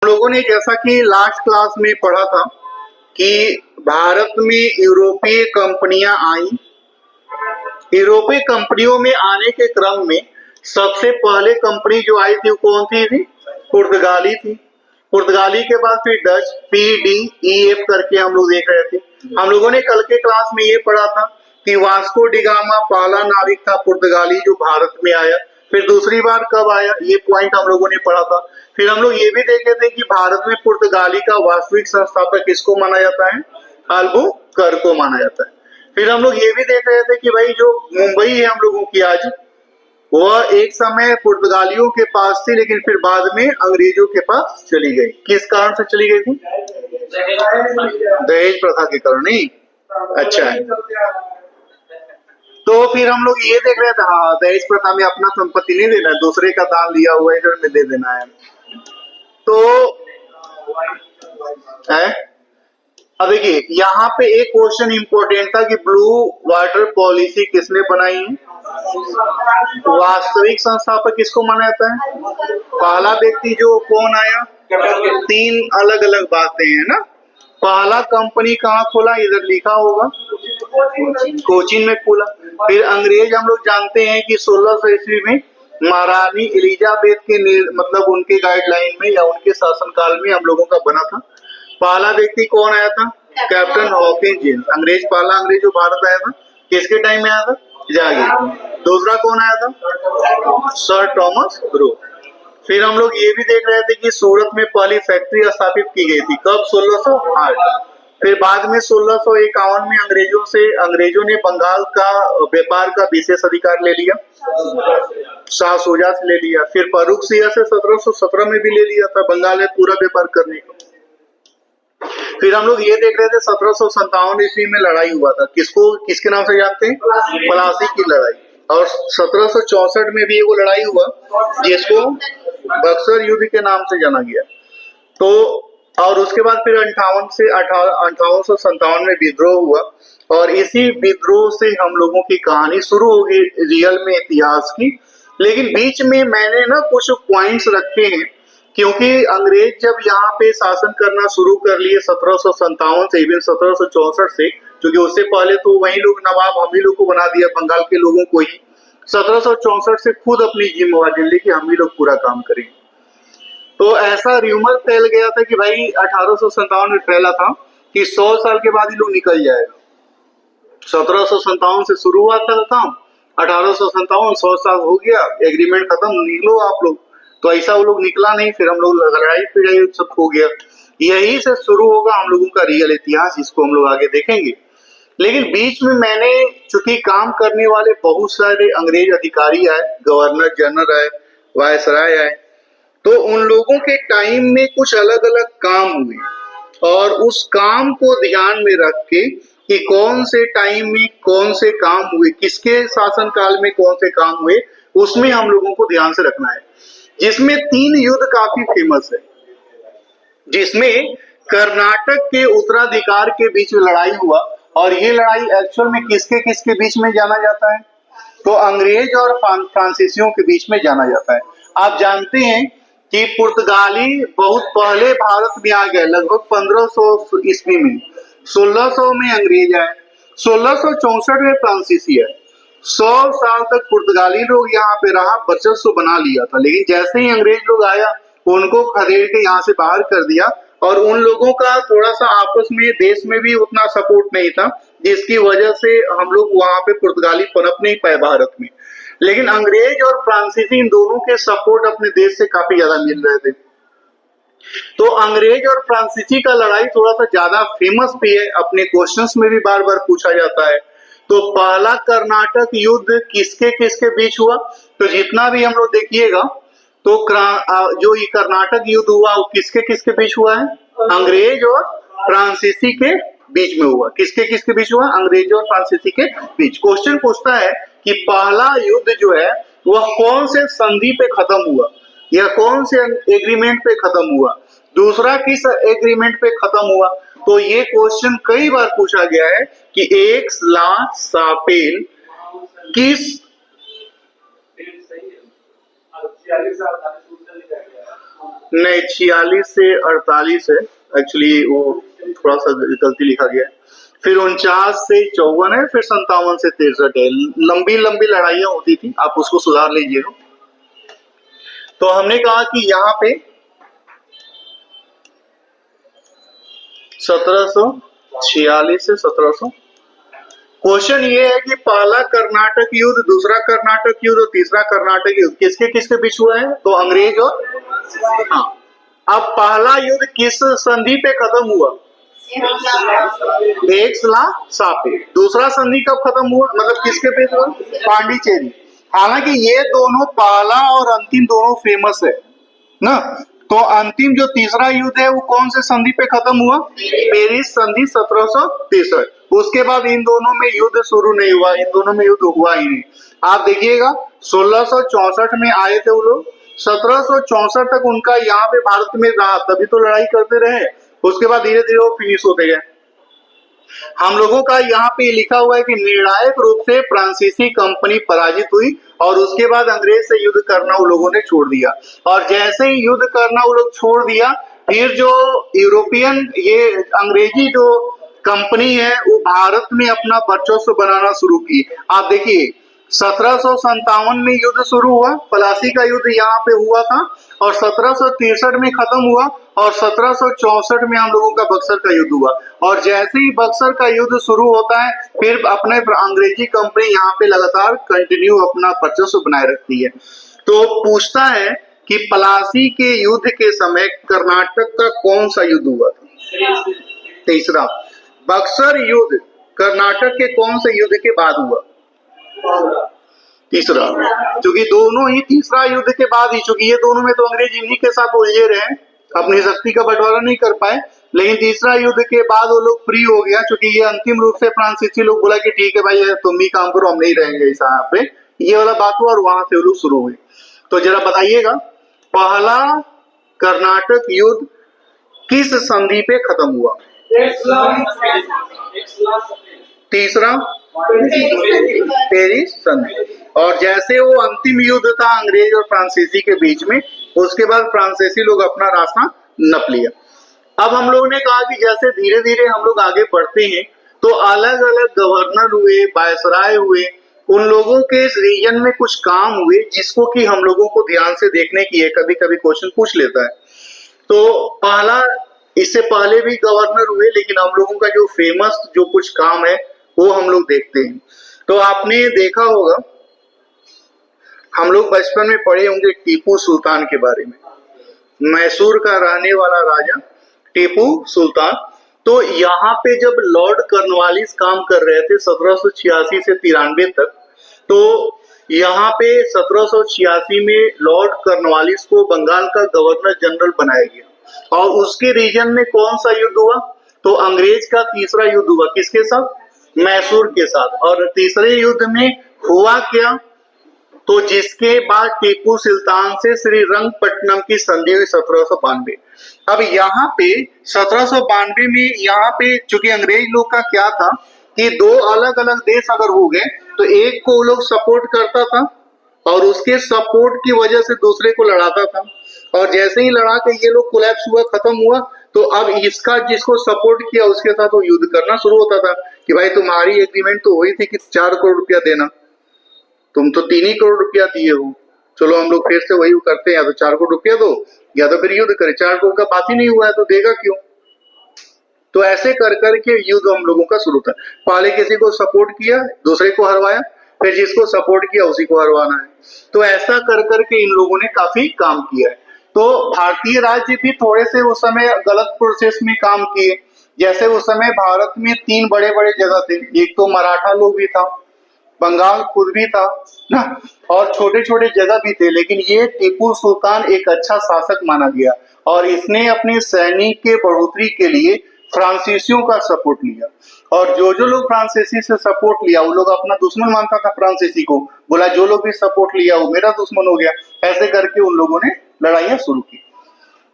लोगों ने जैसा कि लास्ट क्लास में पढ़ा था कि भारत में यूरोपीय कंपनियां आई। यूरोपीय कंपनियों में आने के क्रम में सबसे पहले कंपनी जो आई थी वो कौन थी? पुर्तगाली थी। पुर्तगाली के बाद फिर डच, PDEF करके हम लोग देख रहे थे। हम लोगों ने कल के क्लास में ये पढ़ा था कि वास्को डी गामा पहला नाविक था पुर्तगाली जो भारत में आया। फिर दूसरी बार कब आया ये पॉइंट हम लोगों ने पढ़ा था। फिर हम लोग ये भी देखे थे कि भारत में पुर्तगाली का वास्तविक संस्थापक किसको माना जाता है? अल्बुकर्क को माना जाता है। फिर हम लोग ये भी देख रहे थे कि भाई जो मुंबई है हम लोगों की आज, वह एक समय पुर्तगालियों के पास थी लेकिन फिर बाद में अंग्रेजों के पास चली गई। किस कारण से चली गई थी? दहेज प्रथा के कारण ही। अच्छा है, तो फिर हम लोग ये देख रहे थे हाँ दहेज प्रथा में अपना संपत्ति नहीं देना है, दूसरे का दान लिया हुआ है इधर में दे देना है। तो है अब देखिए यहाँ पे एक क्वेश्चन इंपॉर्टेंट था कि ब्लू वाटर पॉलिसी किसने बनाई है? वास्तविक संस्थापक किसको माना जाता है? पहला व्यक्ति जो कौन आया? तीन अलग अलग बातें हैं ना। पहला कंपनी कहाँ खोला? इधर लिखा होगा, कोचीन में खोला। फिर अंग्रेज हम लोग जानते हैं कि 1600 ईस्वी में महारानी एलिजाबेथ के मतलब उनके गाइडलाइन में या उनके शासनकाल में हम लोगों का बना था। पहला व्यक्ति कौन आया था? Captain Hawkins. अंग्रेज पहला अंग्रेज जो भारत आया था किसके टाइम में आया था? जागी। दूसरा कौन आया था? Sir Thomas Brook. फिर हम लोग ये भी देख रहे थे कि सूरत में पहली फैक्ट्री स्थापित की गई थी कब? 1608। फिर बाद में 1651 में अंग्रेजों ने बंगाल का व्यापार का विशेष अधिकार ले लिया, शाह शुजा से ले लिया। फिर फर्रुख सिंह से 1717 में भी ले लिया था बंगाल में पूरा व्यापार करने को। फिर हम लोग ये देख रहे थे 1757 ईस्वी में लड़ाई हुआ था, किसके नाम से जानते हैं? प्लासी की लड़ाई। और 1764 में भी वो लड़ाई हुआ जिसको बक्सर युद्ध के नाम से जाना गया। तो और उसके बाद फिर 5857 में विद्रोह हुआ और इसी विद्रोह से हम लोगों की कहानी शुरू हो गई रियल में इतिहास की। लेकिन बीच में मैंने ना कुछ पॉइंट्स रखे हैं क्योंकि अंग्रेज जब यहाँ पे शासन करना शुरू कर लिए 1757 से, इवन 1764 से, क्योंकि उससे पहले तो वही लोग नवाब हम ही लोग को बना दिया बंगाल के लोगों को ही। 1764 से खुद अपनी जिम्मेवारी ली कि हम ही लोग पूरा काम करेंगे। तो ऐसा र्यूमर फैल गया था कि भाई 1857 में फैला था कि 100 साल के बाद ही लोग निकल जाएगा। 1757 से शुरू हुआ था काम, 1857 100 साल हो गया, एग्रीमेंट खत्म, निकलो आप लोग। तो ऐसा वो लोग निकला नहीं, फिर हम लोग लड़ाई पिड़ाई सब हो गया। यही से शुरू होगा हम लोगों का रियल इतिहास, जिसको हम लोग आगे देखेंगे। लेकिन बीच में मैंने चूंकि काम करने वाले बहुत सारे अंग्रेज अधिकारी आए, गवर्नर जनरल आए, वायसराय आए, तो उन लोगों के टाइम में कुछ अलग अलग काम हुए और उस काम को ध्यान में रख के कि कौन से टाइम में कौन से काम हुए, किसके शासनकाल में कौन से काम हुए, उसमें हम लोगों को ध्यान से रखना है। जिसमें 3 युद्ध काफी फेमस है, जिसमें कर्नाटक के उत्तराधिकार के बीच में लड़ाई हुआ और ये लड़ाई एक्चुअल में किसके किसके बीच में जाना जाता है? तो अंग्रेज और फ्रांसीसियों के बीच में जाना जाता है। आप जानते हैं कि पुर्तगाली बहुत पहले भारत में आ गए, लगभग 1500 ईस्वी में। 1600 में अंग्रेज आए, 1664 में फ्रांसीसी आए। 100 साल तक पुर्तगाली लोग यहाँ पे रहा, वर्चस्व बना लिया था। लेकिन जैसे ही अंग्रेज लोग आया उनको खदेड़ के यहाँ से बाहर कर दिया और उन लोगों का थोड़ा सा आपस में देश में भी उतना सपोर्ट नहीं था, जिसकी वजह से हम लोग वहां पे पुर्तगाली पनप नहीं पाए भारत में। लेकिन अंग्रेज और फ्रांसीसी इन दोनों के सपोर्ट अपने देश से काफी ज्यादा मिल रहे थे। तो अंग्रेज और फ्रांसीसी का लड़ाई थोड़ा सा ज्यादा फेमस भी है, अपने क्वेश्चंस में भी बार बार पूछा जाता है। तो पहला कर्नाटक युद्ध किसके किसके बीच हुआ? तो जितना भी हम लोग देखिएगा तो जो ये कर्नाटक युद्ध हुआ वो किसके किसके बीच हुआ है? अंग्रेज और फ्रांसीसी के बीच में हुआ। किसके किसके बीच हुआ? अंग्रेज और फ्रांसीसी के बीच। क्वेश्चन पूछता है कि पहला युद्ध जो है वह कौन से संधि पे खत्म हुआ या कौन से एग्रीमेंट पे खत्म हुआ, दूसरा किस एग्रीमेंट पे खत्म हुआ। तो ये क्वेश्चन कई बार पूछा गया है कि एक्स-ला-शापेल किस नहीं, 46 से 48 है एक्चुअली, वो थोड़ा सा गलती लिखा गया है। फिर 49 से 54 है, फिर 57 से 63 है। लंबी लंबी लड़ाइयां होती थी, आप उसको सुधार लीजिएगा। तो हमने कहा कि यहाँ पे 1746 से 1700। क्वेश्चन ये है कि पहला कर्नाटक युद्ध, दूसरा कर्नाटक युद्ध और तीसरा कर्नाटक युद्ध किसके किसके बीच हुआ है? तो अंग्रेज और, हाँ। अब पहला युद्ध किस संधि पे खत्म हुआ? वेक्सला सापे। दूसरा संधि कब खत्म हुआ, मतलब किसके पे हुआ? पांडिचेरी। हालांकि ये दोनों, पहला और अंतिम दोनों फेमस है ना। तो अंतिम जो तीसरा युद्ध है वो कौन से संधि पे खत्म हुआ? पेरिस संधि 1763। उसके बाद इन दोनों में युद्ध शुरू नहीं हुआ, इन दोनों में युद्ध हुआ ही नहीं। आप देखिएगा 1664 में आए थे वो लोग, 1764 तक उनका यहाँ पे भारत में रहा, तभी तो लड़ाई करते रहे। उसके बाद धीरे धीरे वो फिनिश होते गए। हम लोगों का यहाँ पे लिखा हुआ है कि निर्णायक रूप से फ्रांसीसी कंपनी पराजित हुई और उसके बाद अंग्रेज से युद्ध करना वो लोगों ने छोड़ दिया। और जैसे ही युद्ध करना वो लोग छोड़ दिया, फिर जो यूरोपियन, ये अंग्रेजी जो कंपनी है, वो भारत में अपना वर्चस्व बनाना शुरू की। आप देखिए 1757 में युद्ध शुरू हुआ, प्लासी का युद्ध यहाँ पे हुआ था, और 1763 में खत्म हुआ, और 1764 में हम लोगों का बक्सर का युद्ध हुआ। और जैसे ही बक्सर का युद्ध शुरू होता है, फिर अपने अंग्रेजी कंपनी यहाँ पे लगातार कंटिन्यू अपना वर्चस्व बनाए रखती है। तो पूछता है कि प्लासी के युद्ध के समय कर्नाटक का कौन सा युद्ध हुआ था? तीसरा। बक्सर युद्ध कर्नाटक के कौन से युद्ध के बाद हुआ? तीसरा। क्योंकि दोनों ही तीसरा युद्ध के बाद ही, चूंकि ये दोनों में तो अंग्रेज इन्हीं के साथ उलझे रहे, अपनी शक्ति का बंटवारा नहीं कर पाए, लेकिन तीसरा युद्ध के बाद वो लोग फ्री हो गया, क्योंकि ये अंतिम रूप से फ्रांसीसी लोग बोला कि ठीक है भाई, तुम भी काम करो, हम नहीं रहेंगे इस यहाँ पे, ये वाला बात हुआ, और वहां से वो लोग शुरू हुए। तो जरा बताइएगा, पहला कर्नाटक युद्ध किस संधि पे खत्म हुआ? तीसरा पेरिस संधि। और जैसे वो अंतिम युद्ध था अंग्रेज और फ्रांसीसी के बीच में, उसके बाद फ्रांसीसी लोग अपना रास्ता नप लिया। अब हम लोगों ने कहा कि जैसे धीरे धीरे हम लोग आगे बढ़ते हैं, तो अलग अलग गवर्नर हुए, वायसराय हुए, उन लोगों के इस रीजन में कुछ काम हुए जिसको कि हम लोगों को ध्यान से देखने की है, कभी कभी क्वेश्चन पूछ लेता है। तो पहला, इससे पहले भी गवर्नर हुए, लेकिन हम लोगों का जो फेमस जो कुछ काम है वो हम लोग देखते हैं। तो आपने देखा होगा, हम लोग बचपन में पढ़े होंगे टीपू सुल्तान के बारे में, मैसूर का रहने वाला राजा टीपू सुल्तान। तो यहाँ पे जब लॉर्ड कॉर्नवालिस काम कर रहे थे 1786 से 93 तक, तो यहाँ पे 1786 में लॉर्ड कॉर्नवालिस को बंगाल का गवर्नर जनरल बनाया गया। और उसके रीजन में कौन सा युद्ध हुआ? तो अंग्रेज का तीसरा युद्ध हुआ, किसके साथ? मैसूर के साथ। और तीसरे युद्ध में हुआ क्या? तो जिसके बाद टीपू सुल्तान से श्रीरंगपट्टनम की संधि हुई 1792। अब यहाँ पे 1792 में, यहाँ पे चूंकि अंग्रेज लोग का क्या था कि दो अलग अलग देश अगर हो गए, तो एक को लोग सपोर्ट करता था और उसके सपोर्ट की वजह से दूसरे को लड़ाता था। और जैसे ही लड़ा के ये लोग कोलैप्स हुआ, खत्म हुआ, तो अब इसका जिसको सपोर्ट किया उसके साथ वो युद्ध करना शुरू होता था कि भाई तुम्हारी एग्रीमेंट तो हुई थी कि 4 करोड़ रुपया देना, तुम तो 3 ही करोड़ रुपया दिए हो, चलो हम लोग फिर से वही करते हैं, या तो 4 करोड़ रुपया दो या तो फिर युद्ध करें। 4 करोड़ का बात ही नहीं हुआ है तो देगा क्यों? तो ऐसे कर करके युद्ध हम लोगों का शुरू था। पहले किसी को सपोर्ट किया, दूसरे को हरवाया, फिर जिसको सपोर्ट किया उसी को हरवाना है। तो ऐसा कर करके इन लोगों ने काफी काम किया है। तो भारतीय राज्य भी थोड़े से उस समय गलत प्रोसेस में काम किए। जैसे उस समय भारत में 3 बड़े बड़े जगह थे, एक तो मराठा लोग भी था, बंगाल खुद भी था ना, और छोटे छोटे जगह भी थे। लेकिन ये टीपू सुल्तान एक अच्छा शासक माना गया और इसने अपने सैनिक के बढ़ोतरी के लिए फ्रांसीसियों का सपोर्ट लिया। और जो लोग फ्रांसीसी से सपोर्ट लिया वो लोग अपना दुश्मन मानता था फ्रांसीसी को, बोला जो लोग भी सपोर्ट लिया वो मेरा दुश्मन हो गया। ऐसे करके उन लोगों ने लड़ाइयां शुरू की।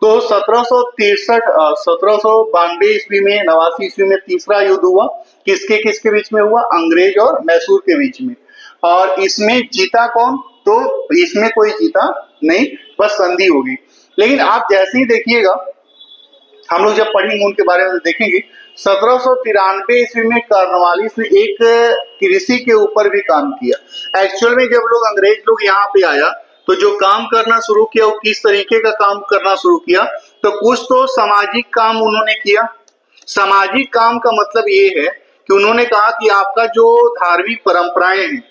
तो 1792 ईस्वी में, 89 ईस्वी में तीसरा युद्ध हुआ। किसके किसके बीच में हुआ? अंग्रेज और मैसूर के बीच में। और इसमें जीता कौन? तो इसमें कोई जीता नहीं, बस संधि होगी। लेकिन आप जैसे ही देखिएगा, हम लोग जब पढ़ेंगे उनके बारे में देखेंगे, 1793 ईस्वी में कॉर्नवालिस ने एक कृषि के ऊपर भी काम किया। एक्चुअल में जब लोग अंग्रेज लोग यहाँ पे आया तो जो काम करना शुरू किया वो किस तरीके का काम करना शुरू किया, तो कुछ तो सामाजिक काम उन्होंने किया। सामाजिक काम का मतलब ये है कि उन्होंने कहा कि आपका जो धार्मिक परंपराएं हैं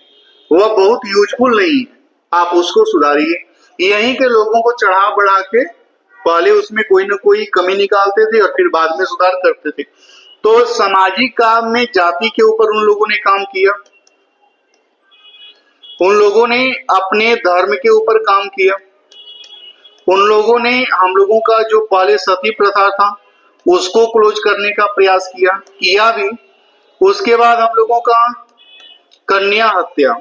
वह बहुत यूजफुल नहीं है, आप उसको सुधारिए। यहीं के लोगों को चढ़ा बढ़ा के पहले उसमें कोई ना कोई कमी निकालते थे और फिर बाद में सुधार करते थे। तो सामाजिक काम में जाति के ऊपर उन लोगों ने काम किया, उन लोगों ने अपने धर्म के ऊपर काम किया, उन लोगों ने हम लोगों का जो पहले सती प्रथा था उसको क्लोज करने का प्रयास किया भी। उसके बाद हम लोगों का कन्या हत्या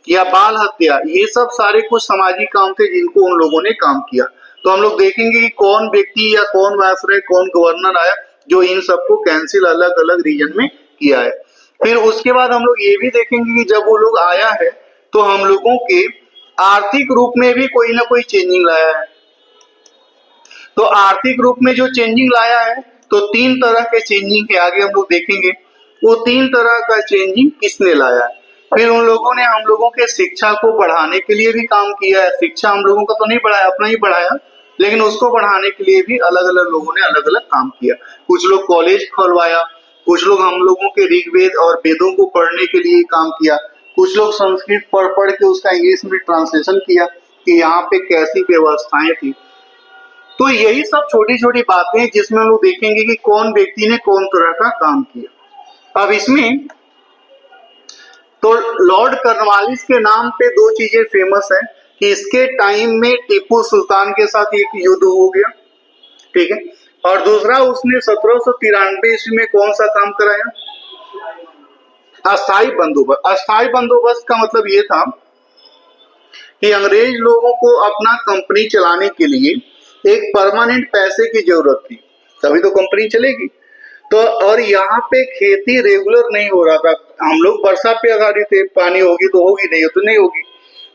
या बाल हत्या, ये सब सारे कुछ सामाजिक काम थे जिनको उन लोगों ने काम किया। तो हम लोग देखेंगे कि कौन व्यक्ति या कौन वायसराय, कौन गवर्नर आया जो इन सबको कैंसिल अलग अलग रीजन में किया है। फिर उसके बाद हम लोग ये भी देखेंगे कि जब वो लोग आया है तो हम लोगों के आर्थिक रूप में भी कोई ना कोई चेंजिंग लाया है। तो आर्थिक रूप में जो चेंजिंग लाया है तो 3 तरह के चेंजिंग के आगे हम लोग देखेंगे वो 3 तरह का चेंजिंग किसने लाया है। फिर उन लोगों ने हम लोगों के शिक्षा को बढ़ाने के लिए भी काम किया है। शिक्षा हम लोगों का तो नहीं बढ़ाया, अपना ही बढ़ाया, लेकिन उसको बढ़ाने के लिए भी अलग अलग लोगों ने अलग अलग काम किया। कुछ लोग कॉलेज खोलवाया, कुछ लोग हम लोगों के ऋग्वेद और वेदों को पढ़ने के लिए काम किया, कुछ लोग संस्कृत पढ़ के उसका इंग्लिश में ट्रांसलेशन किया कि यहाँ पे कैसी व्यवस्थाएं थी। तो यही सब छोटी छोटी बातें हैं जिसमें हम लोग देखेंगे कि कौन व्यक्ति ने कौन तरह का काम किया। अब इसमें तो लॉर्ड कॉर्नवालिस के नाम पे 2 चीजें फेमस है कि इसके टाइम में टीपू सुल्तान के साथ एक युद्ध हो गया, ठीक है, और दूसरा उसने 1793 ईस्वी में कौन सा काम कराया, अस्थाई बंदोबस्त। अस्थाई बंदोबस्त का मतलब ये था कि अंग्रेज लोगों को अपना कंपनी चलाने के लिए एक परमानेंट पैसे की जरूरत थी, तभी तो कंपनी चलेगी। तो और यहाँ पे खेती रेगुलर नहीं हो रहा था, हम लोग वर्षा पे आधारित थे, पानी होगी तो होगी, नहीं हो तो नहीं होगी।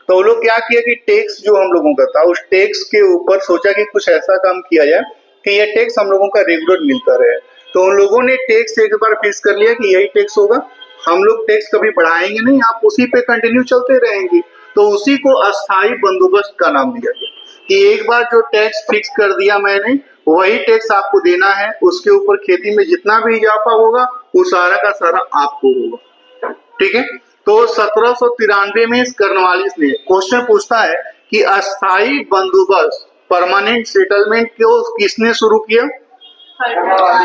तो वो लोग क्या किया कि टैक्स जो हम लोगों का था उस टैक्स के ऊपर सोचा कि कुछ ऐसा काम किया जाए कि ये टैक्स हम लोगों का रेगुलर मिलता रहे। तो उन लोगों ने टैक्स एक बार फिक्स कर लिया कि यही टैक्स होगा, हम लोग टैक्स कभी बढ़ाएंगे नहीं, आप उसी पे कंटिन्यू चलते रहेंगे। तो उसी को अस्थाई बंदोबस्त का नाम दिया गया कि एक बार जो टैक्स फिक्स कर दिया मैंने वही टैक्स आपको देना है, उसके ऊपर खेती में जितना भी इजाफा होगा वो सारा का सारा आपको होगा, ठीक है। तो 1793 में कॉर्नवालिस ने क्वेश्चन पूछता है कि अस्थाई बंदोबस्त परमानेंट सेटलमेंट क्यों किसने शुरू किया,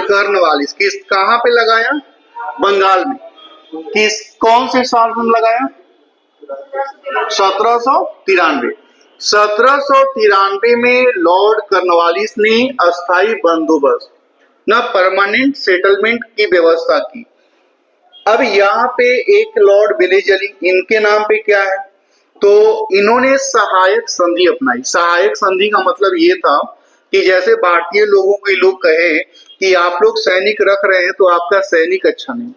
कॉर्नवालिस। किस कहाँ पे लगाया, बंगाल में। किस कौन से साल में लगाया, 1793। 1793 में लॉर्ड कॉर्नवालिस ने अस्थाई बंदोबस्त ना परमानेंट सेटलमेंट की व्यवस्था की। अब यहाँ पे एक लॉर्ड विलेजली, इनके नाम पे क्या है, तो इन्होंने सहायक संधि अपनाई। सहायक संधि का मतलब ये था कि जैसे भारतीय लोगों को लोग कहें कि आप लोग सैनिक रख रहे हैं तो आपका सैनिक अच्छा नहीं,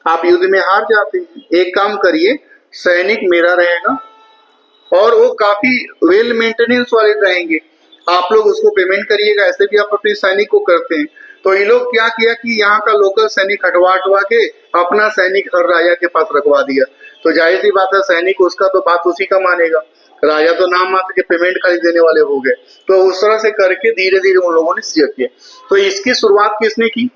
आप युद्ध में हार जाते हैं, एक काम करिए सैनिक मेरा रहेगा और वो काफी वेल मेंटेनेंस वाले रहेंगे, आप लोग उसको पेमेंट करिएगा, ऐसे भी आप अपने सैनिक को करते हैं। तो ये लोग क्या किया कि यहाँ का लोकल सैनिक हटवा के अपना सैनिक हर राजा के पास रखवा दिया। तो जाहिर सी बात है सैनिक उसका तो बात उसी का मानेगा, राजा तो नाम मात्र के पेमेंट खाली देने वाले हो गए। तो उस तरह से करके धीरे धीरे उन लोगों ने शेयर किया। तो इसकी शुरुआत किसने की,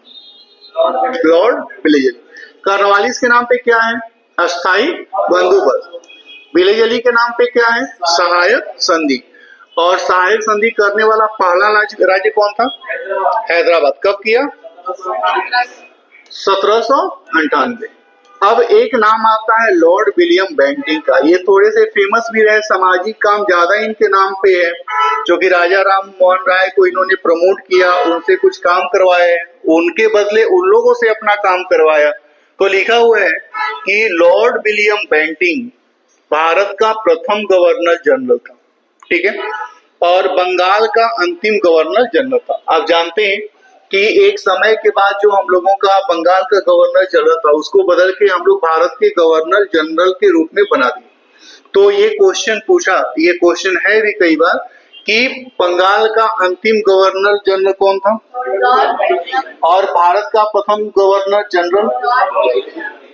लॉर्ड विलेजली। कॉर्नवालिस के नाम पे क्या है, अस्थाई बंदोबस्त। विलेजली के नाम पे क्या है, सहायक संधि। और सहायक संधि करने वाला पहला राज्य कौन था, हैदराबाद। कब किया, 1798। अब एक नाम आता है लॉर्ड विलियम बेंटिंग का, ये थोड़े से फेमस भी रहे, सामाजिक काम ज्यादा इनके नाम पे है, जो कि राजा राम मोहन राय को इन्होंने प्रमोट किया, उनसे कुछ काम करवाए, उनके बदले उन लोगों से अपना काम करवाया। तो लिखा हुआ है कि लॉर्ड विलियम बेंटिंग भारत का प्रथम गवर्नर जनरल था, ठीक है, और बंगाल का अंतिम गवर्नर जनरल था। आप जानते हैं कि एक समय के बाद जो हम लोगों का बंगाल का गवर्नर जनरल था उसको बदल के हम लोग भारत के गवर्नर जनरल के रूप में बना दिए। तो ये क्वेश्चन पूछा, ये क्वेश्चन है भी कई बार कि बंगाल का अंतिम गवर्नर जनरल कौन था और भारत का प्रथम गवर्नर जनरल।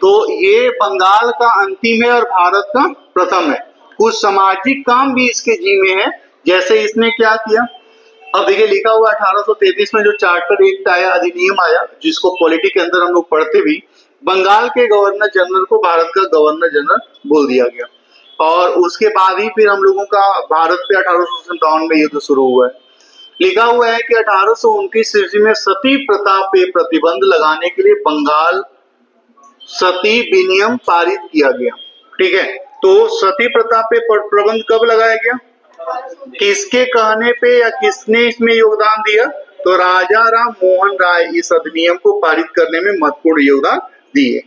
तो ये बंगाल का अंतिम है और भारत का प्रथम है। कुछ सामाजिक काम भी इसके जिम्मे है, जैसे इसने क्या किया। अब देखिए लिखा हुआ 1833 में जो चार्टर एक्ट आया, अधिनियम आया, जिसको पॉलिटी के अंदर हम लोग पढ़ते भी, बंगाल के गवर्नर जनरल को भारत का गवर्नर जनरल बोल दिया गया। और उसके बाद ही फिर हम लोगों का भारत पे 1857 में युद्ध शुरू हुआ है। लिखा हुआ है कि 1829 ईस्वी में सती प्रथा पे प्रतिबंध लगाने के लिए बंगाल सती विनियम पारित किया गया। ठीक है, तो सती प्रथा पे प्रतिबंध कब लगाया गया, किसके कहने पे या किसने इसमें योगदान दिया, तो राजा राम मोहन राय इस अधिनियम को पारित करने में महत्वपूर्ण योगदान दिए।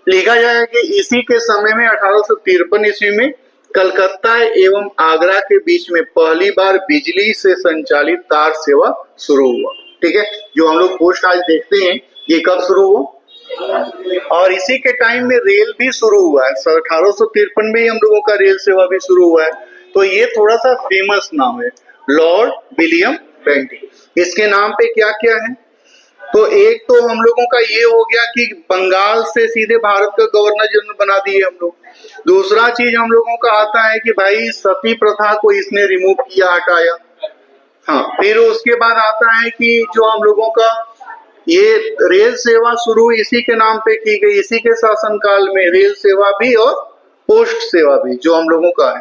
लिखा जाए कि इसी के समय में 1853 ईस्वी में कलकत्ता एवं आगरा के बीच में पहली बार बिजली से संचालित तार सेवा शुरू हुआ। ठीक है, जो हम लोग पोस्ट आज देखते हैं ये कब शुरू हुआ। और इसी के टाइम में रेल भी शुरू हुआ है, 1853 में ही हम लोगों का रेल सेवा भी शुरू हुआ है। तो ये थोड़ा सा फेमस नाम है, लॉर्ड विलियम बेंटिंक। इसके नाम पे क्या क्या है, तो एक तो हम लोगों का ये हो गया कि बंगाल से सीधे भारत का गवर्नर जनरल बना दिए हम लोग। दूसरा चीज हम लोगों का आता है कि भाई सती प्रथा को इसने रिमूव किया, हटाया। हाँ, फिर उसके बाद आता है कि जो हम लोगों का ये रेल सेवा शुरू इसी के नाम पे की गई, इसी के शासनकाल में रेल सेवा भी और पोस्ट सेवा भी जो हम लोगों का है।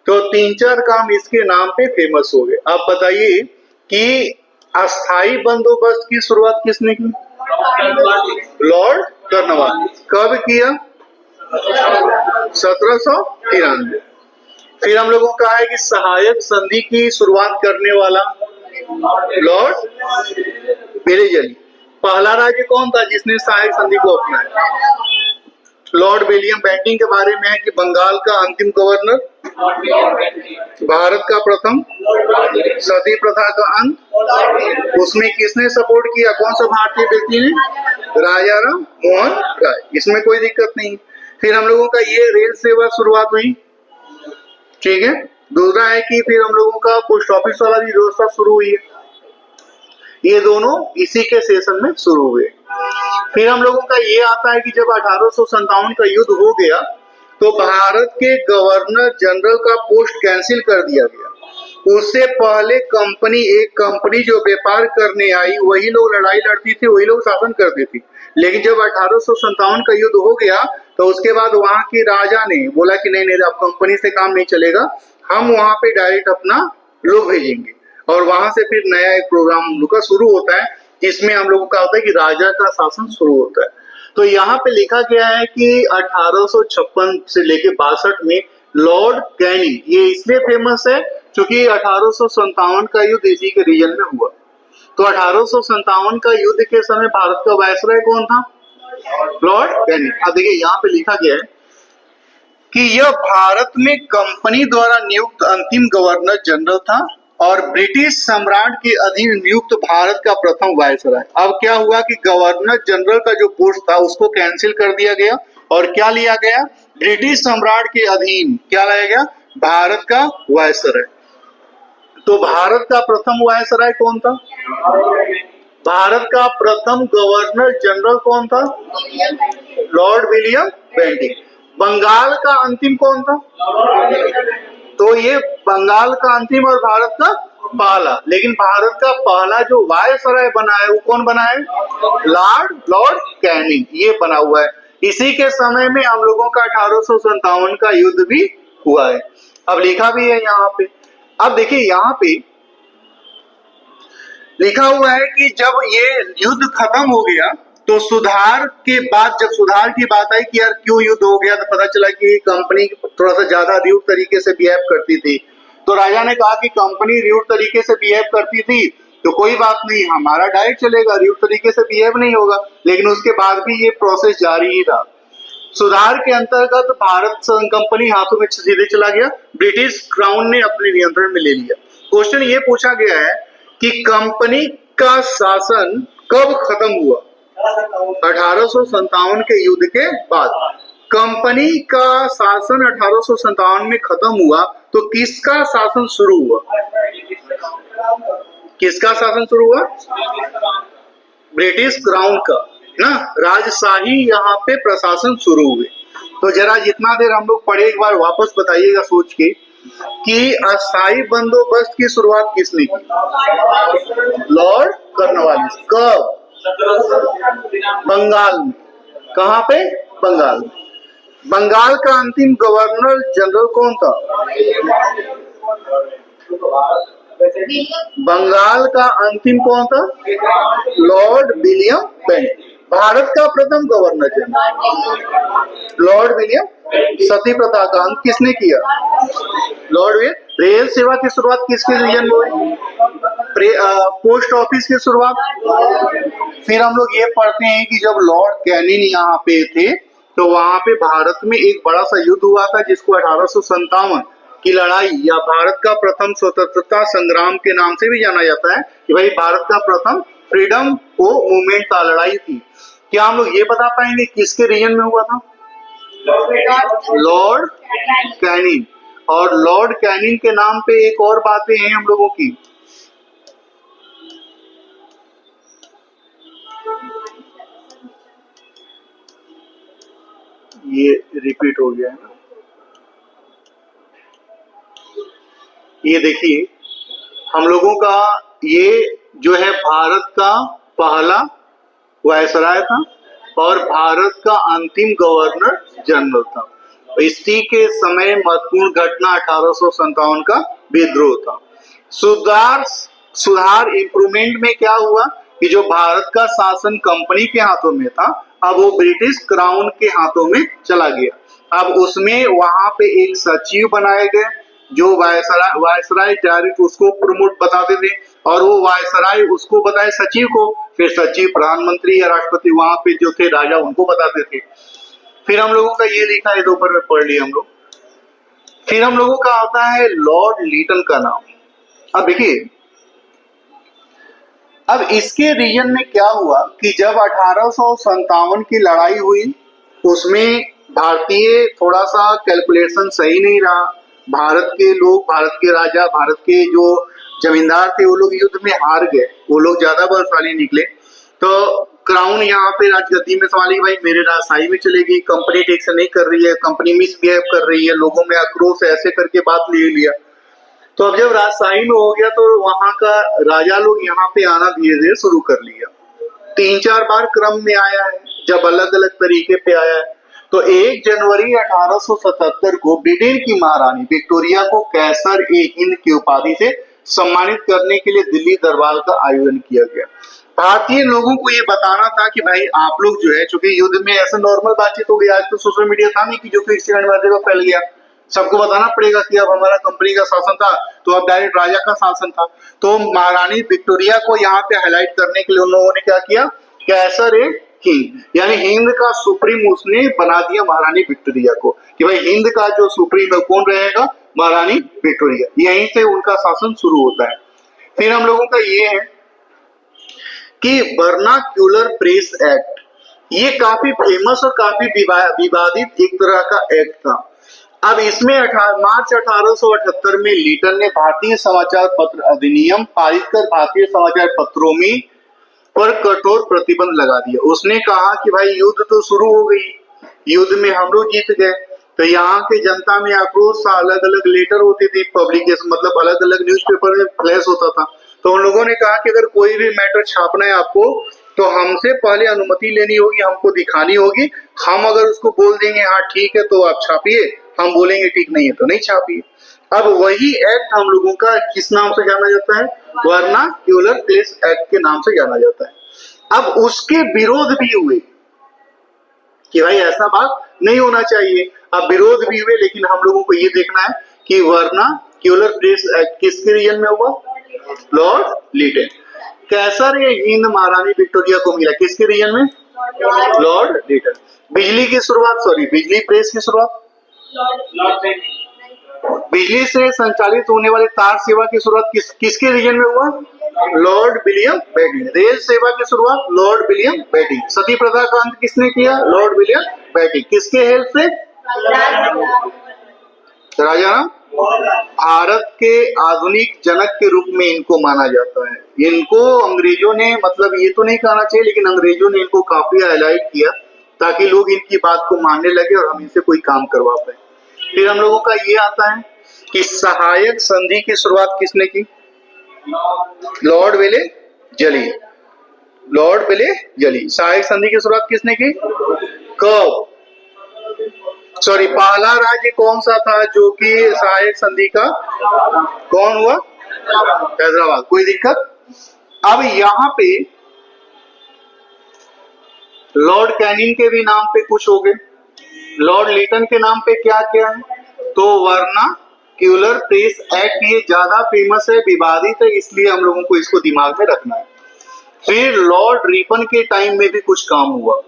तो 3-4 काम इसके नाम पे फेमस हो गए। आप बताइए कि अस्थाई बंदोबस्त की शुरुआत किसने की, लॉर्ड कर्नवालिस। कब किया, 1793। फिर हम लोगों का है कि सहायक संधि की शुरुआत करने वाला लॉर्ड वेलेजली। पहला राज्य कौन था जिसने सहायक संधि को अपनाया, लॉर्ड विलियम बेंटिंक के बारे में है कि बंगाल का अंतिम गवर्नर, भारत का प्रथम, सती प्रथा का अंत। उसमें किसने सपोर्ट किया, कौन सा भारतीय व्यक्ति ने, राजा राम मोहन राय। इसमें कोई दिक्कत नहीं। फिर हम लोगों का ये रेल सेवा शुरुआत हुई। ठीक है, दूसरा है कि फिर हम लोगों का पोस्ट ऑफिस वाला भी व्यवस्था शुरू हुई है। ये दोनों इसी के सेशन में शुरू हुए। फिर हम लोगों का ये आता है कि जब 1857 का युद्ध हो गया तो भारत के गवर्नर जनरल का पोस्ट कैंसिल कर दिया गया। उससे पहले एक कंपनी जो व्यापार करने आई, वही लोग लड़ाई लड़ती थी, वही लोग शासन करती थी। लेकिन जब 1857 का युद्ध हो गया तो उसके बाद वहां के राजा ने बोला कि नहीं, अब कंपनी से काम नहीं चलेगा, हम वहां पे डायरेक्ट अपना लोग भेजेंगे। और वहां से फिर नया एक प्रोग्राम हम लोग का शुरू होता है, जिसमें हम लोगों का होता है कि राजा का शासन शुरू होता है। तो यहाँ पे लिखा गया है कि 1856 से लेके 62 में लॉर्ड कैनिंग, ये इसलिए फेमस है क्योंकि 1857 का युद्ध इसी के रीजन में हुआ। तो 1857 का युद्ध के समय भारत का वायसराय कौन था, लॉर्ड कैनिंग। अब देखिए यहाँ पे लिखा गया है कि यह भारत में कंपनी द्वारा नियुक्त अंतिम गवर्नर जनरल था और ब्रिटिश सम्राट के अधीन नियुक्त भारत का प्रथम वायसराय। अब क्या हुआ कि गवर्नर जनरल का जो पोस्ट था उसको कैंसिल कर दिया गया और क्या लिया गया, ब्रिटिश सम्राट के अधीन क्या लाया गया, भारत का वायसराय। तो भारत का प्रथम वायसराय कौन था, भारत का प्रथम गवर्नर जनरल कौन था, लॉर्ड विलियम बेंटिंक। बंगाल का अंतिम कौन था, तो ये बंगाल का अंतिम और भारत का पहला। लेकिन भारत का पहला जो वायसराय बना है वो कौन बना है, लॉर्ड कैनिंग, ये बना हुआ है। इसी के समय में हम लोगों का 1857 का युद्ध भी हुआ है। अब लिखा भी है यहाँ पे। अब देखिए यहाँ पे लिखा हुआ है कि जब ये युद्ध खत्म हो गया तो सुधार के बाद, जब सुधार की बात आई कि यार क्यों युद्ध हो गया, तो पता चला कि कंपनी थोड़ा सा ज्यादा रूड तरीके से बिहेव करती थी। तो राजा ने कहा कि कंपनी रूड तरीके से बिहेव करती थी तो कोई बात नहीं, हमारा डायरेक्ट चलेगा, रूड तरीके से बिहेव नहीं होगा। लेकिन उसके बाद भी ये प्रोसेस जारी ही था। सुधार के अंतर्गत भारत कंपनी हाथों में सीधे चला गया, ब्रिटिश क्राउन ने अपने नियंत्रण में ले लिया। क्वेश्चन ये पूछा गया है कि कंपनी का शासन कब खत्म हुआ, 1857 के युद्ध के बाद। कंपनी का शासन 1857 में खत्म हुआ तो किसका शासन शुरू हुआ? किसका शासन शुरू हुआ? ब्रिटिश क्राउन का ना, राजशाही यहाँ पे प्रशासन शुरू हुए। तो जरा जितना देर हम लोग पढ़े एक बार वापस बताइएगा सोच के कि अस्थायी बंदोबस्त की शुरुआत किसने की? Lord Cornwallis. कब? बंगाल में। कहाँ पे? बंगाल में। बंगाल का अंतिम गवर्नर जनरल कौन था? बंगाल का अंतिम कौन था? Lord William Bentinck. भारत का प्रथम गवर्नर जनरल लॉर्ड विलियम। सती प्रथा का अंत किसने किया? Lord William. रेल सेवा की शुरुआत किसके रीजन में हुई? पोस्ट ऑफिस की शुरुआत। फिर हम लोग ये पढ़ते हैं कि जब लॉर्ड कैनिंग यहाँ पे थे तो वहां पे भारत में एक बड़ा सा युद्ध हुआ था जिसको 1857 की लड़ाई या भारत का प्रथम स्वतंत्रता संग्राम के नाम से भी जाना जाता है कि भाई भारत का प्रथम फ्रीडम को मूवमेंट का लड़ाई थी। क्या हम लोग ये बता पाएंगे किसके रीजन में हुआ था? Lord Canning. और लॉर्ड कैनिंग के नाम पे एक और बातें हैं हम लोगों की। ये रिपीट हो गया है ना, ये देखिए हम लोगों का ये जो है भारत का पहला वायसराय था और भारत का अंतिम गवर्नर जनरल था। इसी के समय महत्वपूर्ण घटना 1857 का विद्रोह था। सुधार इंप्रूवमेंट में क्या हुआ कि जो भारत का शासन कंपनी के हाथों में था अब वो ब्रिटिश क्राउन के हाथों में चला गया। अब उसमें वहां पे एक सचिव बनाए गए जो वायसराय डायरेक्ट उसको प्रमोट बताते थे और वो वायसराय उसको बताए सचिव को, फिर सचिव प्रधानमंत्री या राष्ट्रपति वहां पे जो थे राजा उनको बताते थे। फिर हम लोगों का ये लिखा है दोपहर में पढ़ लिया हम लोग। फिर हम लोगों का आता है लॉर्ड लीटन का नाम। अब देखिए अब इसके रीजन में क्या हुआ कि जब 1857 की लड़ाई हुई उसमें भारतीय थोड़ा सा कैलकुलेशन सही नहीं रहा। भारत के लोग, भारत के राजा, भारत के जो जमींदार थे वो लोग युद्ध में हार गए, वो लोग ज्यादा बलशाली निकले। तो क्राउन यहाँ पे राजगद्दी में संभाली, भाई मेरे राजशाही में चलेगी, कंपनी ठीक से नहीं कर रही है, कंपनी मिसबिहेव कर रही है, लोगों में आक्रोश ऐसे करके बात ले लिया। तो अब जब राजशाही में हो गया तो वहां का राजा लोग यहाँ पे आना धीरे धीरे शुरू कर लिया। 3-4 बार क्रम में आया है जब अलग अलग तरीके पे आया है। तो 1 जनवरी 1877 को ब्रिटेन की महारानी विक्टोरिया को कैसर-ए-हिंद की उपाधि से सम्मानित करने के लिए दिल्ली दरबार का आयोजन किया गया। भारतीय लोगों को ये बताना था कि भाई आप लोग जो है, चूंकि युद्ध में ऐसा नॉर्मल बातचीत हो गई, आज तो सोशल मीडिया था नहीं कि जो कि 1 सेकंड में जगह फैल गया, सबको बताना पड़ेगा कि अब हमारा कंपनी का शासन था तो अब डायरेक्ट राजा का शासन था। तो महारानी विक्टोरिया को यहाँ पे हाईलाइट करने के लिए उन लोगों ने क्या किया, कैसर-ए-हिंद यानी हिंद का सुप्रीम उसने बना दिया महारानी विक्टोरिया को कि भाई हिंद का जो सुप्रीम है कौन रहेगा, महारानी विक्टोरिया। यहीं से उनका शासन शुरू होता है। फिर हम लोगों का ये है कि वर्नाक्यूलर प्रेस एक्ट, ये काफी फेमस और काफी विवादित एक तरह का एक्ट था। अब इसमें मार्च 1878 में लीटन ने भारतीय समाचार पत्र अधिनियम पारित कर भारतीय समाचार पत्रों में पर कठोर प्रतिबंध लगा दिया। उसने कहा कि भाई युद्ध तो शुरू हो गई, युद्ध में हम लोग जीत गए, तो यहाँ के जनता में आक्रोश था, अलग अलग लेटर होती थी, पब्लिकेशन मतलब अलग अलग न्यूज़पेपर में फ्लैश होता था। तो उन लोगों ने कहा कि अगर कोई भी मैटर छापना है आपको तो हमसे पहले अनुमति लेनी होगी, हमको दिखानी होगी। हम अगर उसको बोल देंगे हाँ ठीक है तो आप छापिए, हम बोलेंगे ठीक नहीं है तो नहीं छापिए। अब वही एक्ट हम लोगों का किस नाम से जाना जाता है, वर्नाक्यूलर प्रेस एक्ट के नाम से जाना जाता है। अब उसके विरोध भी हुए कि भाई ऐसा बात नहीं होना चाहिए। अब विरोध भी हुए लेकिन हम लोगों को ये देखना है कि वर्नाक्यूलर प्रेस एक्ट किसके रीजन में हुआ, लॉर्ड लीटन। कैसर-ए-हिंद महारानी विक्टोरिया को मिला किसके रीजन में, लॉर्ड लीटन। बिजली की शुरुआत, बिजली प्रेस की शुरुआत, बिजली से संचालित होने वाली तार सेवा की शुरुआत किसके रीजन में हुआ, लॉर्ड विलियम बेंटिक। रेल सेवा की शुरुआत लॉर्ड विलियम बेंटिक। सती प्रथा का अंत किसने किया, लॉर्ड विलियम बेंटिक। किसके हेल्प से, राजा भारत के आधुनिक जनक के रूप में इनको माना जाता है। इनको अंग्रेजों ने, मतलब ये तो नहीं कहना चाहिए, लेकिन अंग्रेजों ने इनको काफी हाईलाइट किया ताकि लोग इनकी बात को मानने लगे और हम इनसे कोई काम करवा पाए। फिर हम लोगों का ये आता है कि सहायक संधि की शुरुआत किसने की? Lord Wellesley. Lord Wellesley. सहायक संधि की शुरुआत किसने की? कब? सॉरी, पहला राज्य कौन सा था जो कि सहायक संधि का? कौन हुआ? हैदराबाद। कोई दिक्कत? अब यहाँ पे लॉर्ड कैनिंग के भी नाम पे कुछ हो गए, लॉर्ड लीटन के नाम पे क्या क्या है? तो वर्नाक्यूलर प्रेस एक्ट, ये ज्यादा फेमस है, विवादित है, इसलिए हम लोगों को इसको दिमाग में रखना है। फिर लॉर्ड रिपन के टाइम में भी कुछ काम हुआ।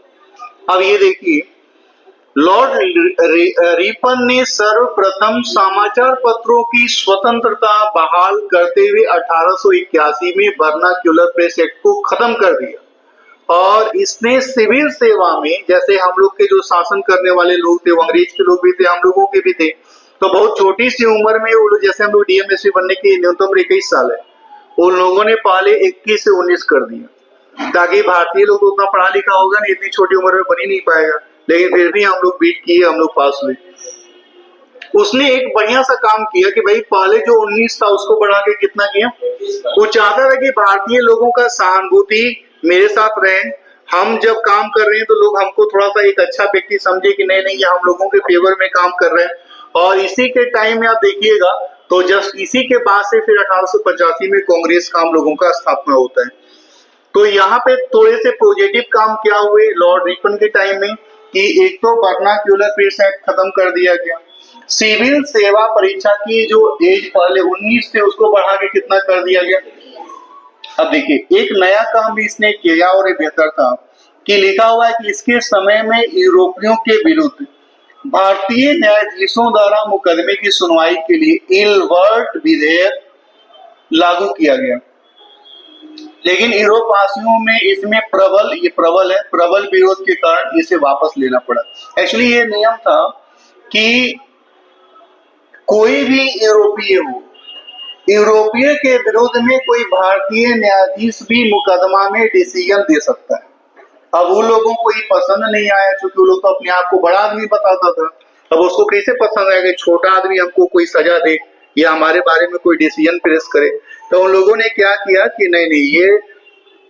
अब ये देखिए, लॉर्ड रिपन ने सर्वप्रथम समाचार पत्रों की स्वतंत्रता बहाल करते हुए 1881 में वर्नाक्यूलर प्रेस एक्ट को खत्म कर दिया और इसने सिविल सेवा में, जैसे हम लोग के जो शासन करने वाले लोग थे, वो अंग्रेज के लोग भी थे, हम लोगों के भी थे, तो बहुत छोटी सी उम्र में वो लोग, जैसे हम लोग डीएमएसपी बनने की न्यूनतम उम्र 21 साल है, उन लोगों ने पहले 21 से 19 कर दिया, ताकि भारतीय लोग उतना पढ़ा लिखा होगा नहीं, इतनी छोटी उम्र में बन ही नहीं पाएगा, लेकिन फिर भी हम लोग बीट किए, हम लोग पास हुए। उसने एक बढ़िया सा काम किया कि भाई पहले जो 19 था उसको बढ़ा के कितना किया? वो चाहता था कि भारतीय लोगों का सहानुभूति मेरे साथ रहे, हम जब काम कर रहे हैं तो लोग हमको थोड़ा सा एक अच्छा व्यक्ति समझे कि नहीं नहीं, ये हम लोगों के फेवर में काम कर रहे हैं। और इसी के टाइम में आप देखिएगा तो जस्ट इसी के बाद से फिर 1885 में कांग्रेस का हम लोगों का स्थापना होता है। तो यहाँ पे थोड़े से पॉजिटिव काम क्या हुए लॉर्ड रिपन के टाइम में कि एक तो वर्नाक्यूलर प्रेस एक्ट खत्म कर दिया गया, सिविल सेवा परीक्षा की जो एज पहले 19 थे उसको बढ़ा के कितना कर दिया गया। अब देखिए, एक नया काम भी इसने किया और एक बेहतर था कि लिखा हुआ है कि इसके समय में यूरोपियों के विरुद्ध भारतीय न्यायाधीशों द्वारा मुकदमे की सुनवाई के लिए इलवर्ट विधेयक लागू किया गया, लेकिन यूरोप वासियों में इसमें प्रबल विरोध के कारण इसे वापस लेना पड़ा। एक्चुअली ये नियम था कि कोई भी यूरोपीय के विरोध में कोई भारतीय न्यायाधीश भी मुकदमा में डिसीजन दे सकता है। अब उन लोगों को ये पसंद नहीं आया, क्योंकि वो लोग तो अपने आप को बड़ा आदमी बताता था। अब उसको कैसे पसंद आएगा छोटा आदमी हमको कोई सजा दे या हमारे बारे में कोई डिसीजन पेश करे? तो उन लोगों ने क्या किया कि नहीं नहीं, ये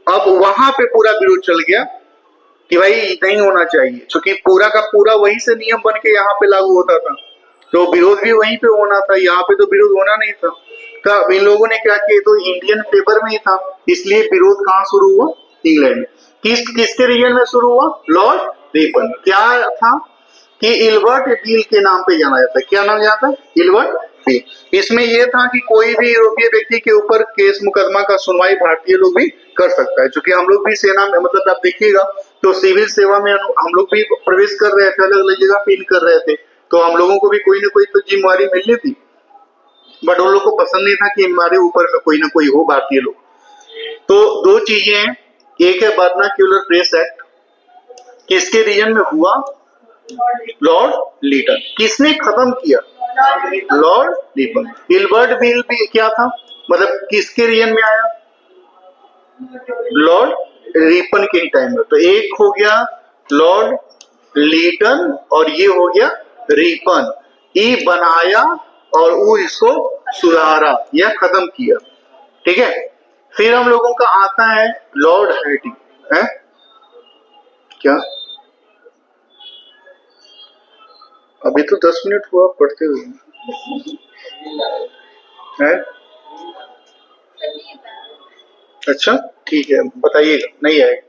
अब वहां पे पूरा विरोध चल गया कि भाई नहीं होना चाहिए, क्योंकि पूरा का पूरा वहीं से नियम बन के यहाँ पे लागू होता था, तो विरोध भी वहीं पे होना था, यहाँ पे तो विरोध होना नहीं था। तो इन लोगों ने क्या किया, तो इंडियन पेपर में ही था, इसलिए विरोध कहाँ शुरू हुआ? इंग्लैंड में। किसके रीजन में शुरू हुआ? Lord Ripon. क्या था कि इलवर्ट बिल के नाम पे जाना जाता है। क्या नाम जाता है? Ilbert bill. इसमें यह था कि कोई भी यूरोपीय व्यक्ति के ऊपर केस मुकदमा का सुनवाई भारतीय लोग भी कर सकता है, क्योंकि हम लोग भी सेना में, मतलब आप देखिएगा तो सिविल सेवा में हम लोग भी प्रवेश कर रहे थे, अलग अलग जगह पे कर रहे थे, तो हम लोगों को भी कोई ना कोई तो जिम्मेवारी मिलनी थी, बट उन लोग को पसंद नहीं था कि हमारे ऊपर में कोई ना कोई हो भारतीय लोग। तो दो चीजें हैं, एक है वर्नाक्यूलर प्रेस एक्ट, किसके रीजन में हुआ? Lord Lytton. किसने खत्म किया? Lord Ripon. इलवर्ट बिल भी क्या था, मतलब किसके रीजन में आया? लॉर्ड रिपन के टाइम में। तो एक हो गया लॉर्ड लीटन और ये हो गया रिपन। ये बनाया और वो इसको सुधारा या खत्म किया, ठीक है। फिर हम लोगों का आता है लॉर्ड हैटिंग, है क्या? अभी तो 10 मिनट हुआ पढ़ते हुए है। अच्छा ठीक है, बताइएगा, नहीं आएगा।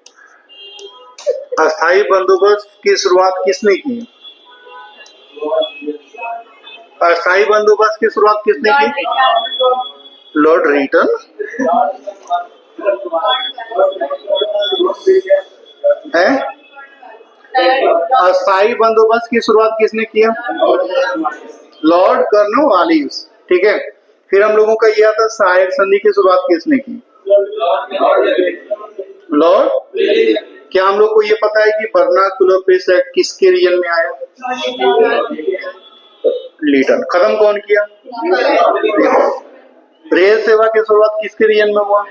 अस्थायी बंदोबस्त की शुरुआत किसने की? अस्थायी बंदोबस्त की शुरुआत किसने की? लॉर्ड रिटन है। अस्थायी बंदोबस्त की शुरुआत किसने किया? लॉर्ड कॉर्नवालिस, ठीक है। फिर हम लोगों का यह था सहायक संधि की शुरुआत किसने की? लॉर्ड। क्या हम लोग को ये पता है कि वर्नाक्यूलर प्रेस एक्ट किसके रीजन में आया? लीटन। खत्म कौन किया? रेल सेवा की शुरुआत किसके रीजन में हुआ?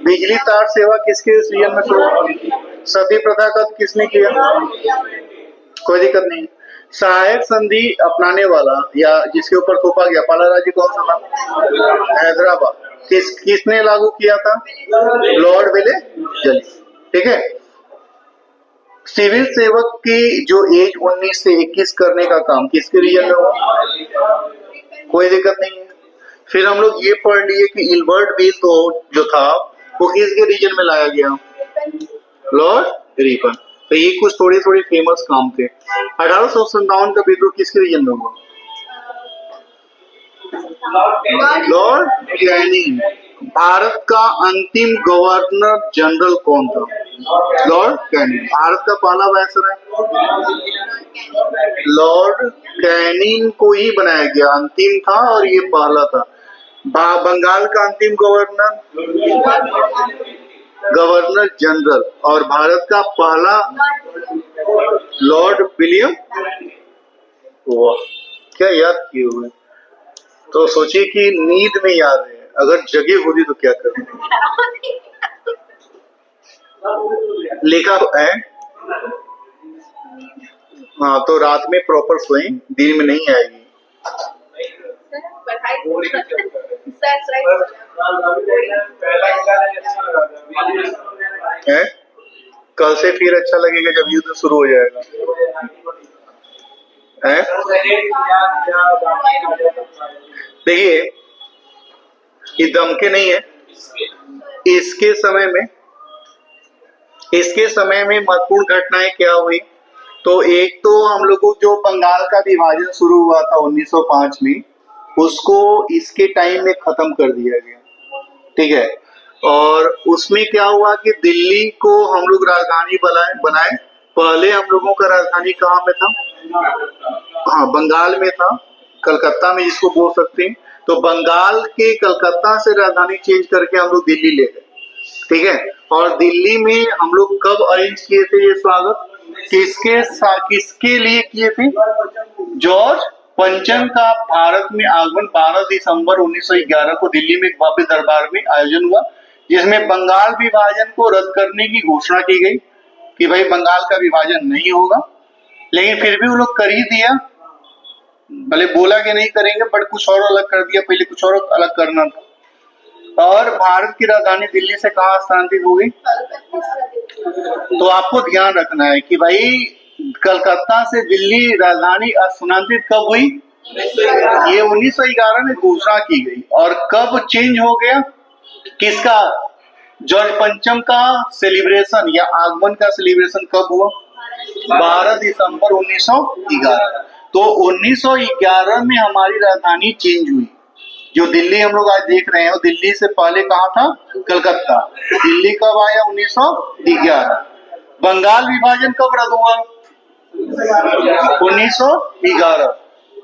बिजली तार सेवा किसके रीजन में शुरू हुआ? सती प्रथा का किसने किया? कोई दिक्कत नहीं। सहायक संधि अपनाने वाला या जिसके ऊपर थोपा गया पहला राज्य कौन सा था? हैदराबाद। किसने लागू किया था? Lord Wellesley. ठीक है। सिविल सेवक की जो एज 19 से 21 करने का काम किसके रीजन में हुआ? कोई दिक्कत नहीं है। फिर हम लोग ये पढ़ लिए कि इल्बर्ट बिल तो जो था वो किसके रीजन में लाया गया? Lord Ripon. तो ये कुछ थोड़े थोड़े फेमस काम थे। 1857 का विद्रोह किसके रीजन में हुआ? Lord Canning. भारत का अंतिम गवर्नर जनरल कौन था? Lord Canning. भारत का पहला वायसराय लॉर्ड कैनिंग को ही बनाया गया, अंतिम था और ये पहला था। बंगाल का अंतिम गवर्नर जनरल और भारत का पहला लॉर्ड विलियम। वाह, क्या याद किए हुए। तो सोचिए कि नींद में याद है, अगर जगह होती तो क्या करते? लिखा है। हाँ, तो रात में प्रॉपर सोएं, दिन में नहीं आएगी। है? कल से फिर अच्छा लगेगा जब युद्ध शुरू हो जाएगा। है? देखिए, ये दम के नहीं है। इसके समय में महत्वपूर्ण घटनाएं क्या हुई? तो एक तो हम लोगों जो बंगाल का विभाजन शुरू हुआ था 1905 में, उसको इसके टाइम में खत्म कर दिया गया। ठीक है। और उसमें क्या हुआ कि दिल्ली को हम लोग राजधानी बनाए। पहले हम लोगों का राजधानी कहाँ में था? हाँ, बंगाल में था, कलकत्ता में जिसको बोल सकते हैं। तो बंगाल के कलकत्ता से राजधानी चेंज करके हम लोग दिल्ली ले गए। ठीक है। और दिल्ली में हम लोग कब अरेंज किए थे ये स्वागत? किसके लिए किए थे? जॉर्ज पंचम का भारत में आगमन 12 दिसंबर 1911 को दिल्ली में एक भव्य दरबार में आयोजन हुआ, जिसमें बंगाल विभाजन को रद्द करने की घोषणा की गई कि भाई बंगाल का विभाजन नहीं होगा। लेकिन फिर भी वो लोग कर ही दिया। भले बोला कि नहीं करेंगे, बट कुछ और अलग कर दिया। पहले कुछ और अलग करना था। और भारत की राजधानी दिल्ली से कहाँ स्थानांतरित हो गई? तो आपको ध्यान रखना है कि भाई कलकत्ता से दिल्ली राजधानी स्थानांतरित कब हुई? ये 1911 में घोषणा की गई। और कब चेंज हो गया? किसका? जॉर्ज पंचम का सेलिब्रेशन या आगमन का सेलिब्रेशन कब हुआ? 12 दिसंबर 1911। तो 1911 में हमारी राजधानी चेंज हुई। जो दिल्ली हम लोग आज देख रहे हैं, वो दिल्ली से पहले कहाँ था? कलकत्ता। दिल्ली कब आया? 1911। बंगाल विभाजन कब रद्द हुआ? 1911।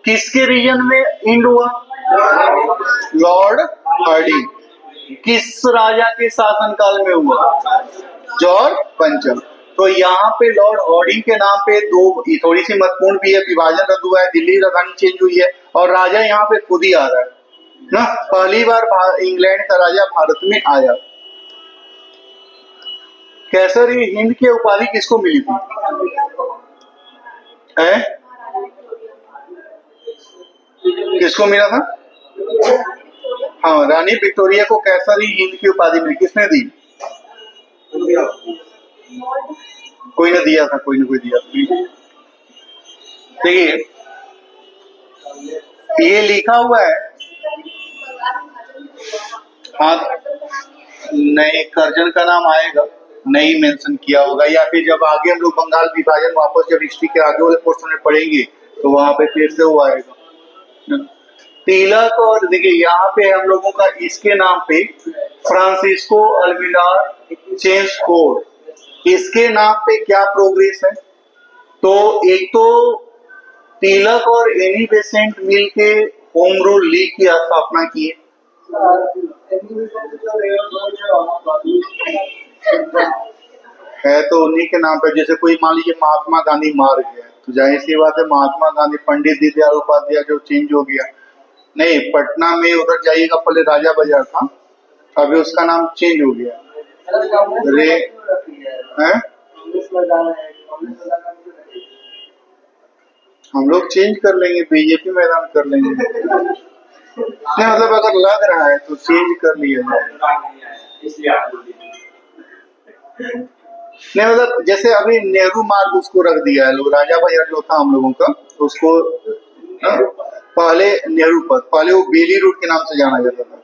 किसके रीजन में इंड हुआ? Lord Hardinge. किस राजा के शासनकाल में हुआ? जॉर्ज पंचम। तो यहाँ पे लॉर्ड हार्डिंग के नाम पे दो थोड़ी सी महत्वपूर्ण भी है। विभाजन रद्द हुआ है, दिल्ली राजधानी चेंज हुई है, और राजा यहाँ पे खुद ही आ रहा है ना। पहली बार इंग्लैंड का राजा भारत में आया। कैसर हिंद की उपाधि किसको मिली थी? है? किसको मिला था? हाँ, रानी विक्टोरिया को कैसर हिंद की उपाधि मिली। किसने दी? कोई ने दिया था, कोई ना कोई दिया। देखिए, ये लिखा हुआ है। हाँ, नहीं, कर्जन का नाम आएगा, नहीं मेंशन किया होगा, या फिर जब आगे हम लोग बंगाल विभाजन वापस जब हिस्ट्री के आगे वाले पोर्शन में पढ़ेंगे तो वहां पे फिर से वो आएगा। तिलक। और देखिए यहाँ पे हम लोगों का इसके नाम पे फ्रांसिस्को अल्विलार चेम्सफोर्ड, इसके नाम पे क्या प्रोग्रेस है? तो एक तो तिलक और एनी बेसेंट मिल के होम रूल लीग की स्थापना की है तो उन्हीं के नाम पे। जैसे कोई मान लीजिए महात्मा गांधी मार गया तो जाहिर सी बात है महात्मा गांधी, पंडित दीनदयाल उपाध्याय जो चेंज हो गया। नहीं, पटना में उधर जाइएगा, पहले राजा बाजार था, अभी उसका नाम चेंज हो गया। रे हैं? हम लोग चेंज कर लेंगे, बीजेपी मैदान कर लेंगे। नहीं मतलब अगर लग रहा है तो चेंज कर लिया जाए। नहीं मतलब जैसे अभी नेहरू मार्ग उसको रख दिया है लोग, राजा बाजार जो था हम लोगों का उसको पहले नेहरू पथ, पहले वो बेली रोड के नाम से जाना जाता था।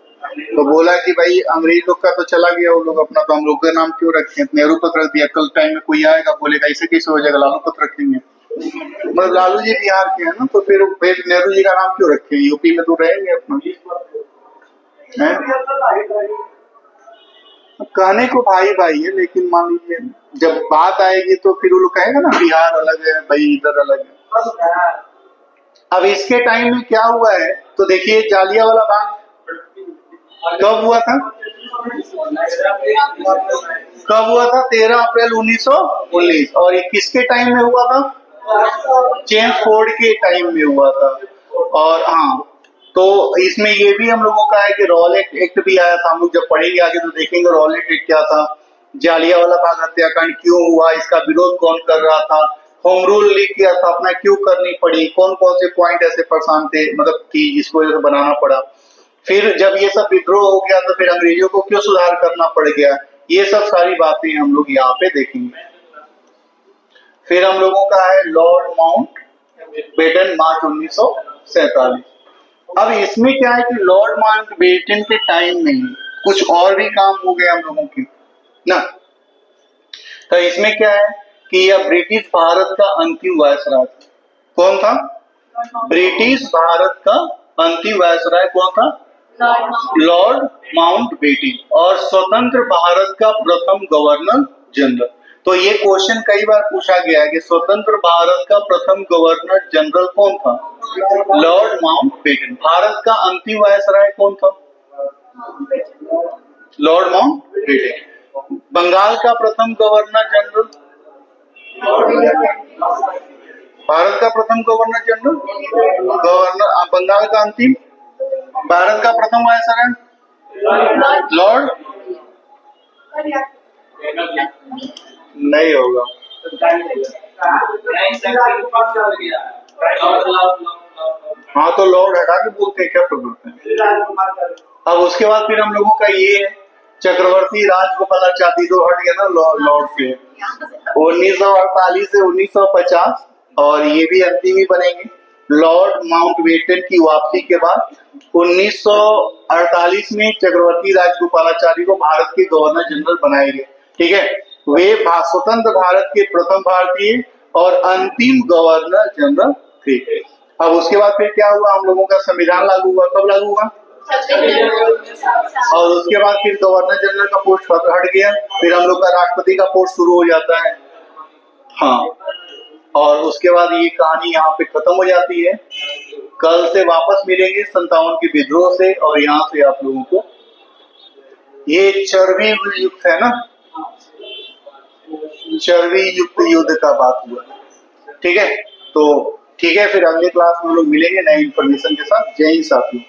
तो बोला कि भाई अंग्रेज लोग का तो चला गया वो लोग अपना, तो हम लोग का नाम क्यों रखें, नेहरू पथ रख दिया। कल टाइम में कोई आएगा बोलेगा ऐसे कैसे हो जाएगा, लालू पथ रखेंगे। मतलब लालू जी बिहार के हैं ना, तो फिर नेहरू जी का नाम क्यों रखें, यूपी में तो रहेंगे अपना। कहने को भाई भाई है, लेकिन मान लीजिए जब बात आएगी तो फिर वो लोग कहेगा ना बिहार अलग है भाई, इधर अलग है। अब इसके टाइम में क्या हुआ है तो देखिए, जालियांवाला बाग कब हुआ था? कब हुआ था? 13 अप्रैल 1919। और ये किसके टाइम में हुआ था? जेम्स फोर्ड के टाइम में हुआ था। और हाँ, तो इसमें ये भी हम लोगों का है कि रॉलेट एक्ट भी आया था। हम लोग जब पढ़ेंगे आगे तो देखेंगे रॉलेट एक्ट क्या था, जालियांवाला बाग हत्याकांड क्यों हुआ, इसका विरोध कौन कर रहा था, होम रूल लीग की स्थापना क्यों करनी पड़ी, कौन कौन से पॉइंट ऐसे परेशान थे मतलब कि जिसको वजह से बनाना पड़ा। फिर जब ये सब विद्रोह हो गया तो फिर अंग्रेजों को क्यों सुधार करना पड़ गया, ये सब सारी बातें हम लोग यहाँ पे देखेंगे। फिर हम लोगों का है लॉर्ड माउंट बेटन, मार्च 1947। अब इसमें क्या है कि लॉर्ड माउंट बेटन के टाइम में कुछ और भी काम हो गए हम लोगों के ना। तो इसमें क्या है कि यह ब्रिटिश भारत का अंतिम वायसराय था। कौन था? ब्रिटिश भारत का अंतिम वायसराय कौन था? Lord Mountbatten. और स्वतंत्र भारत का प्रथम गवर्नर जनरल। तो ये क्वेश्चन कई बार पूछा गया है कि स्वतंत्र भारत का प्रथम गवर्नर जनरल कौन था? Lord Mountbatten. भारत का अंतिम वायसराय कौन था? Lord Mountbatten. बंगाल का प्रथम गवर्नर जनरल? भारत का प्रथम गवर्नर जनरल, गवर्नर बंगाल का अंतिम, भारत का प्रथम वायसराय लॉर्ड, नहीं होगा। हाँ तो लॉर्ड हटा के बोलते हैं, क्या बोलते हैं। अब उसके बाद फिर हम लोगों का ये है चक्रवर्ती राजगोपालाचारी, तो हट गया ना लॉर्ड से 1948 से 1950। और ये भी अंतिम ही बनेंगे। लॉर्ड माउंटबेटन की वापसी के बाद 1948 में चक्रवर्ती राजगोपालाचारी को भारत के गवर्नर जनरल बनाए गए। ठीक है, वे स्वतंत्र भारत के प्रथम भारतीय और अंतिम गवर्नर जनरल थे। अब उसके बाद फिर क्या हुआ, हम लोगों का संविधान लागू हुआ। कब लागू हुआ? और उसके बाद फिर गवर्नर जनरल का पोस्ट हट गया, फिर हम लोग का राष्ट्रपति का पोस्ट शुरू हो जाता है। हाँ, और उसके बाद ये कहानी यहाँ पे खत्म हो जाती है। कल से वापस मिलेंगे 57 के विद्रोह से, और यहाँ से आप लोगों को ये चर्बी युक्त है ना, चर्बी युक्त युद्ध का बात हुआ। ठीक है, तो ठीक है, फिर अगले क्लास में लोग मिलेंगे नए इंफॉर्मेशन के साथ। जय हिंद साथियों।